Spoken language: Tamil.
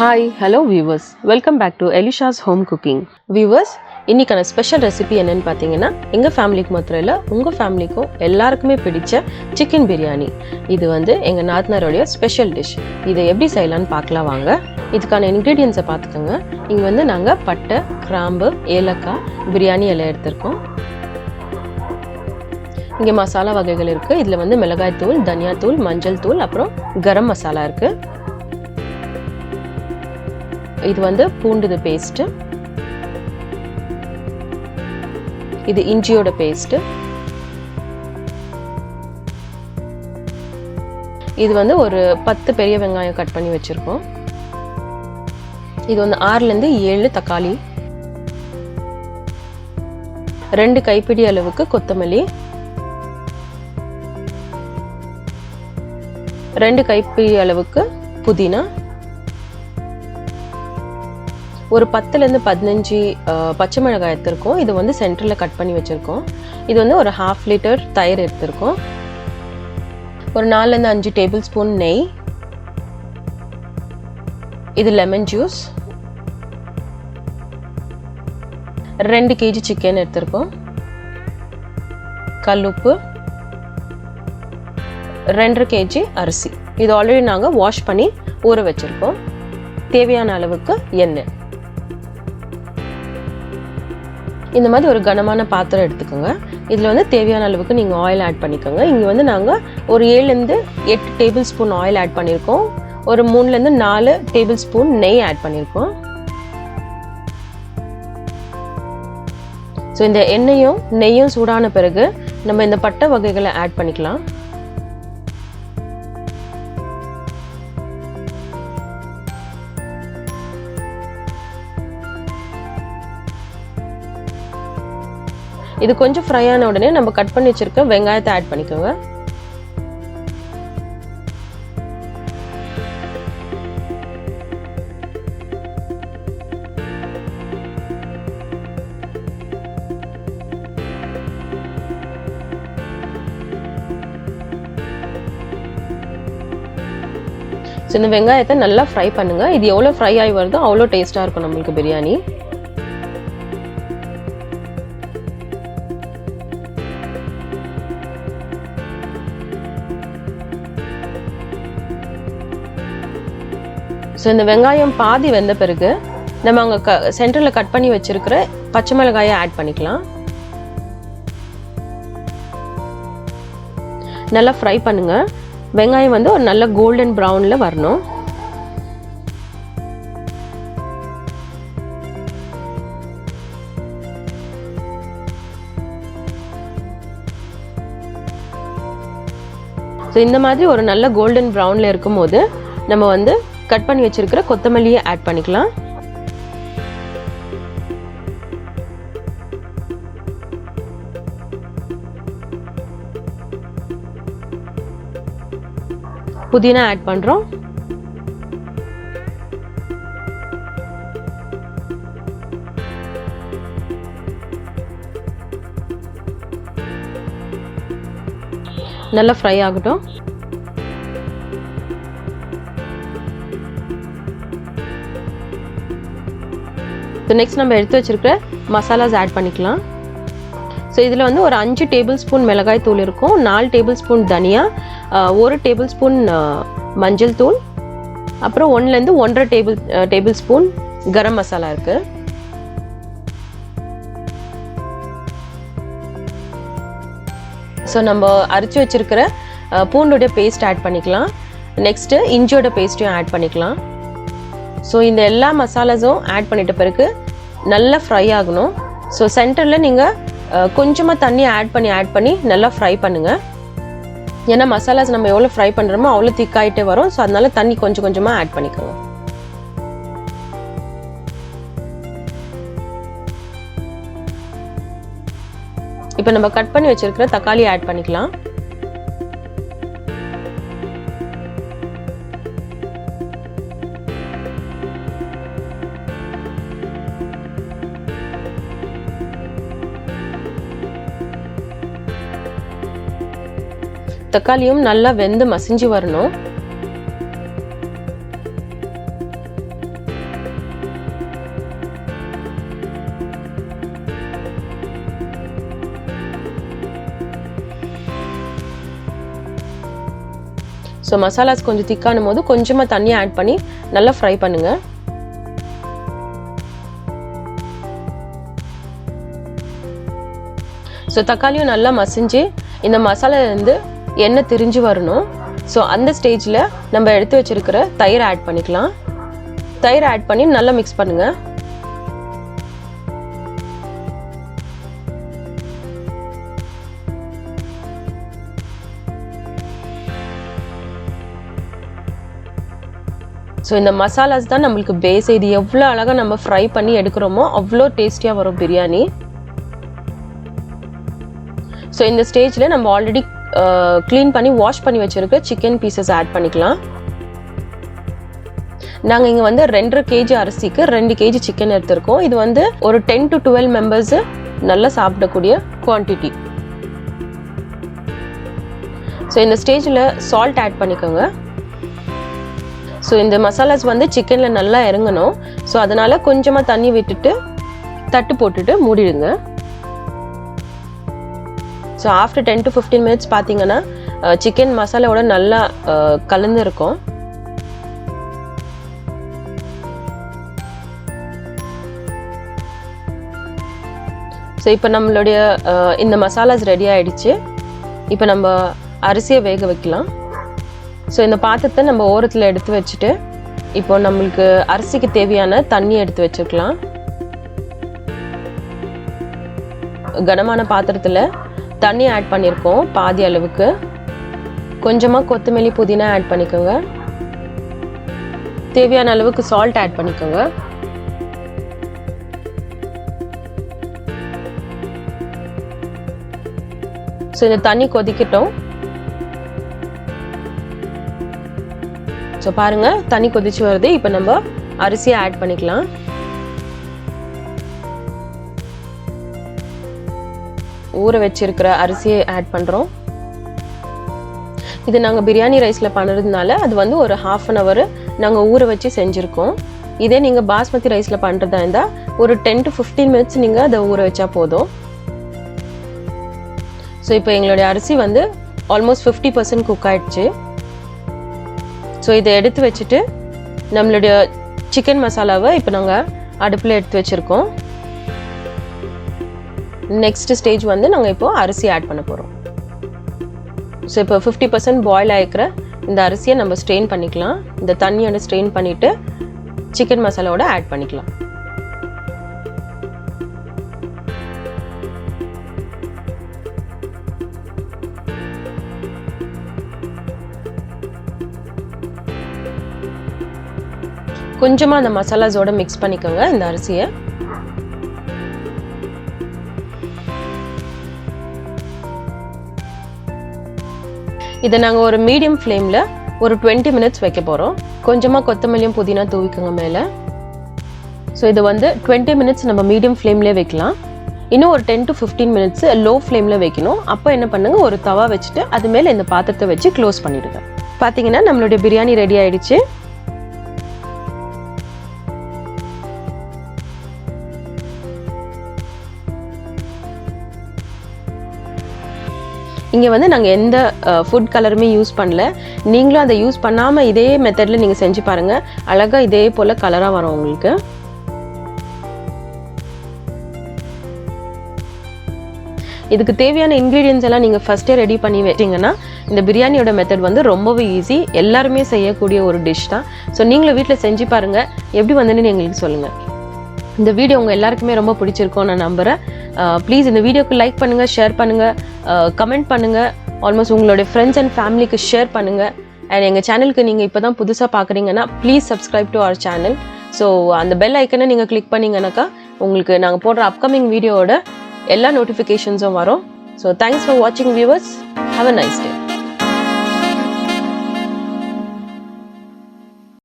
Hi hello viewers, welcome back to Elisha's home cooking. Viewers, இன்றைக்கான ஸ்பெஷல் ரெசிபி என்னென்னு பார்த்தீங்கன்னா, எங்கள் ஃபேமிலிக்கு மாத்திரம் இல்லை, உங்கள் ஃபேமிலிக்கும் எல்லாருக்குமே பிடிச்ச சிக்கன் பிரியாணி. இது எங்கள் நாத்தனாரோடைய ஸ்பெஷல் டிஷ். இதை எப்படி செய்யலான்னு பார்க்கலாம் வாங்க. இதுக்கான இன்க்ரீடியன்ஸை பார்த்துக்கோங்க. இங்கே நாங்கள் பட்டை, கிராம்பு, ஏலக்காய், பிரியாணி எல்லாம் எடுத்திருக்கோம். இங்கே மசாலா வகைகள் இருக்குது. இதில் மிளகாய் தூள், தனியாத்தூள், மஞ்சள் தூள், அப்புறம் கரம் மசாலா இருக்குது. இது பூண்டு பேஸ்ட்டு, இது இஞ்சியோட பேஸ்ட்டு, இது ஒரு 10 பெரிய வெங்காயம் கட் பண்ணி வச்சிருக்கோம். இது 6லேருந்து 7 தக்காளி, 2 கைப்பிடி அளவுக்கு கொத்தமல்லி, 2 கைப்பிடி அளவுக்கு புதினா, ஒரு 10லேருந்து 15 பச்சை மிளகாய் எடுத்திருக்கோம். இது சென்டரில் கட் பண்ணி வச்சுருக்கோம். இது ஒரு 1/2 லிட்டர் தயிர் எடுத்திருக்கோம். ஒரு 4லேருந்து 5 டேபிள் ஸ்பூன் நெய், இது லெமன் ஜூஸ், 2 kg சிக்கன் எடுத்திருக்கோம், கல்லுப்பு, 2.5 kg அரிசி. இது ஆல்ரெடி நாங்கள் வாஷ் பண்ணி ஊற வச்சுருக்கோம். தேவையான அளவுக்கு எண்ணெய். இந்த மாதிரி ஒரு கனமான பாத்திரம் எடுத்துக்கோங்க. இதில் தேவையான அளவுக்கு நீங்கள் ஆயில் ஆட் பண்ணிக்கோங்க. இங்கே நாங்கள் ஒரு 7லேருந்து 8 டேபிள் ஸ்பூன் ஆயில் ஆட் பண்ணியிருக்கோம். ஒரு 3லேருந்து 4 டேபிள் ஸ்பூன் நெய் ஆட் பண்ணியிருக்கோம். ஸோ இந்த எண்ணெயும் நெய்யும் சூடான பிறகு நம்ம இந்த பட்டை வகைகளை ஆட் பண்ணிக்கலாம். இது கொஞ்சம் ஃப்ரை ஆன உடனே நம்ம கட் பண்ணி வச்சிருக்க வெங்காயத்தை ஆட் பண்ணிக்கோங்க. ஸோ இந்த வெங்காயத்தை நல்லா ஃப்ரை பண்ணுங்க. இது எவ்வளோ ஃப்ரை ஆகி வருதோ அவ்வளோ டேஸ்டாக இருக்கும் நம்மளுக்கு பிரியாணி. ஸோ இந்த வெங்காயம் பாதி வெந்த பிறகு நம்ம அங்கே சென்டரில் கட் பண்ணி வச்சிருக்கிற பச்சை மிளகாயை ஆட் பண்ணிக்கலாம். நல்லா ஃப்ரை பண்ணுங்க. வெங்காயம் ஒரு நல்ல கோல்டன் ப்ரௌனில் வரணும். ஸோ இந்த மாதிரி ஒரு நல்ல கோல்டன் ப்ரௌனில் இருக்கும்போது நம்ம கட் பண்ணி வச்சிருக்கிற கொத்தமல்லியை ஆட் பண்ணிக்கலாம். புதினா ஆட் பண்றோம். நல்லா ஃப்ரை ஆகட்டும். நெக்ஸ்ட் நம்ம எடுத்து வச்சிருக்கிற மசாலாஸ் ஆட் பண்ணிக்கலாம். ஸோ இதில் ஒரு 5 டேபிள் ஸ்பூன் மிளகாய் தூள் இருக்கும், 4 டேபிள் ஸ்பூன் தனியா, 1 டேபிள் ஸ்பூன் மஞ்சள் தூள், அப்புறம் 1லேருந்து 1.5 டேபிள் ஸ்பூன் கரம் மசாலா இருக்கு. ஸோ நம்ம அரைச்சி வச்சிருக்கிற பூண்டோடைய பேஸ்ட் ஆட் பண்ணிக்கலாம். நெக்ஸ்ட்டு இஞ்சியோட பேஸ்ட்டையும் ஆட் பண்ணிக்கலாம். ஸோ இந்த எல்லா மசாலாஸும் ஆட் பண்ணிட்ட பிறகு நல்லா ஃப்ரை ஆகணும். ஸோ சென்டரில் நீங்கள் கொஞ்சமாக தண்ணி ஆட் பண்ணி நல்லா ஃப்ரை பண்ணுங்கள். ஏன்னா மசாலாஸ் நம்ம எவ்வளோ ஃப்ரை பண்ணுறோமோ அவ்வளோ திக்காயிட்டே வரும். ஸோ அதனால தண்ணி கொஞ்சம் கொஞ்சமாக ஆட் பண்ணிக்கோங்க. இப்போ நம்ம கட் பண்ணி வச்சிருக்கிற தக்காளி ஆட் பண்ணிக்கலாம். தக்காளியும் நல்லா வெந்து மசிஞ்சு வரணும். ஸோ மசாலாஸ் கொஞ்சம் திக்கானும் போது கொஞ்சமாக தண்ணி ஆட் பண்ணி நல்லா ஃப்ரை பண்ணுங்கள். ஸோ தக்காளியும் நல்லா மசிஞ்சு இந்த மசாலாலேருந்து எண்ணெய் திரிஞ்சு வரணும். ஸோ அந்த ஸ்டேஜில் நம்ம எடுத்து வச்சிருக்கிற தயிர் ஆட் பண்ணிக்கலாம். தயிர் ஆட் பண்ணி நல்லா மிக்ஸ் பண்ணுங்கள். ஸோ இந்த மசாலாஸ் தான் நம்மளுக்கு பேஸ். இது எவ்வளோ அழகாக நம்ம ஃப்ரை பண்ணி எடுக்கிறோமோ அவ்வளோ டேஸ்டியாக வரும் பிரியாணி. ஸோ இந்த ஸ்டேஜில் நம்ம ஆல்ரெடி க்ளீன் பண்ணி வாஷ் பண்ணி வச்சுருக்க சிக்கன் பீசஸ் ஆட் பண்ணிக்கலாம். நாங்கள் இங்கே வந்து 2.5 kg அரிசிக்கு 2 kg சிக்கன் எடுத்திருக்கோம். இது வந்து ஒரு 10 to 12 மெம்பர்ஸு நல்லா சாப்பிடக்கூடிய குவான்டிட்டி. ஸோ இந்த ஸ்டேஜில் சால்ட் ஆட் பண்ணிக்கோங்க. ஸோ இந்த மசாலாஸ் வந்து சிக்கனில் நல்லா இறங்கணும். ஸோ அதனால் கொஞ்சமாக தண்ணி விட்டுட்டு தட்டு போட்டுட்டு மூடிடுங்க. ஸோ ஆஃப்டர் 10 to 15 minutes பார்த்தீங்கன்னா சிக்கன் மசாலாவோட நல்லா கலந்து இருக்கும். ஸோ இப்போ நம்மளுடைய இந்த மசாலாஸ் ரெடி ஆகிடுச்சு. இப்போ நம்ம அரிசியை வேக வைக்கலாம். ஸோ இந்த பாத்திரத்தை நம்ம ஓரத்தில் எடுத்து வச்சுட்டு இப்போ நம்மளுக்கு அரிசிக்கு தேவையான தண்ணி எடுத்து வச்சுக்கலாம். கனமான பாத்திரத்தில் தண்ணி ஆட் பண்ணியிருக்கோம் பாதி அளவுக்கு. கொஞ்சமாக கொத்தமல்லி புதினா ஆட் பண்ணிக்கோங்க. தேவையான அளவுக்கு சால்ட் ஆட் பண்ணிக்கோங்க. ஸோ இந்த தண்ணி கொதிக்கட்டும். ஸோ பாருங்க தண்ணி கொதிச்சு வருது. இப்போ நம்ம அரிசியை ஆட் பண்ணிக்கலாம். ஊற வச்சிருக்கிற அரிசியை ஆட் பண்ணுறோம். இது நாங்கள் பிரியாணி ரைஸில் பண்ணுறதுனால அது வந்து ஒரு 1/2 hour நாங்கள் ஊற வச்சு செஞ்சுருக்கோம். இதே நீங்கள் பாஸ்மதி ரைஸில் பண்ணுறதா இருந்தால் ஒரு 10 to 15 minutes நீங்கள் அதை ஊற வச்சா போதும். ஸோ இப்போ எங்களுடைய அரிசி வந்து ஆல்மோஸ்ட் 50% குக் ஆகிடுச்சு. ஸோ இதை எடுத்து வச்சுட்டு நம்மளுடைய சிக்கன் மசாலாவை இப்போ நாங்கள் அடுப்பில் எடுத்து வச்சுருக்கோம். நெக்ஸ்ட் ஸ்டேஜ் வந்து நாங்கள் இப்போது அரிசி ஆட் பண்ண போகிறோம். ஸோ இப்போ 50% பாயில் ஆகிக்கிற இந்த அரிசியை நம்ம ஸ்ட்ரெயின் பண்ணிக்கலாம். இந்த தண்ணியோட ஸ்ட்ரெயின் பண்ணிவிட்டு சிக்கன் மசாலாவோட ஆட் பண்ணிக்கலாம். கொஞ்சமாக அந்த மசாலாஸோட மிக்ஸ் பண்ணிக்கோங்க இந்த அரிசியை. இதை நாங்கள் ஒரு மீடியம் ஃப்ளேமில் ஒரு 20 minutes வைக்க போகிறோம். கொஞ்சமாக கொத்தமல்லியும் புதினா தூவிக்கோங்க மேலே. ஸோ இது வந்து 20 minutes நம்ம மீடியம் ஃப்ளேம்லேயே வைக்கலாம். இன்னும் ஒரு 10 to 15 minutes லோ ஃப்ளேமில் வைக்கணும். அப்போ என்ன பண்ணுங்க, ஒரு தவா வச்சுட்டு அது மேலே இந்த பாத்திரத்தை வச்சு க்ளோஸ் பண்ணிடுங்க. பார்த்தீங்கன்னா நம்மளுடைய பிரியாணி ரெடி ஆயிடுச்சு. இங்கே வந்து நாங்கள் எந்த ஃபுட் கலருமே யூஸ் பண்ணல. நீங்களும் அதை யூஸ் பண்ணாமல் இதே மெத்தடில் நீங்கள் செஞ்சு பாருங்கள். அழகாக இதே போல் கலராக வரும் உங்களுக்கு. இதுக்கு தேவையான இன்க்ரீடியன்ஸ் எல்லாம் நீங்கள் ஃபஸ்ட்டே ரெடி பண்ணி வச்சிங்கன்னா இந்த பிரியாணியோட மெத்தட் வந்து ரொம்பவே ஈஸி. எல்லாருமே செய்யக்கூடிய ஒரு டிஷ் தான். ஸோ நீங்களும் வீட்டில் செஞ்சு பாருங்கள். எப்படி வந்துன்னு எங்களுக்கு சொல்லுங்கள். இந்த வீடியோ உங்கள் எல்லாருக்குமே ரொம்ப பிடிச்சிருக்கும் நான் நம்புகிறேன். ப்ளீஸ் இந்த வீடியோக்கு லைக் பண்ணுங்கள், ஷேர் பண்ணுங்கள், கமெண்ட் பண்ணுங்கள். ஆல்மோஸ்ட் உங்களுடைய ஃப்ரெண்ட்ஸ் அண்ட் ஃபேமிலிக்கு ஷேர் பண்ணுங்கள். அண்ட் எங்கள் சேனலுக்கு நீங்கள் இப்போ தான் புதுசாக பார்க்குறீங்கன்னா please subscribe to our channel. So அந்த பெல் ஐக்கனை நீங்கள் கிளிக் பண்ணிங்கனாக்கா உங்களுக்கு நாங்கள் போடுற அப்கமிங் வீடியோவோட எல்லா நோட்டிஃபிகேஷன்ஸும் வரும். ஸோ தேங்க்ஸ் ஃபார் வாட்சிங் viewers. Have a nice day.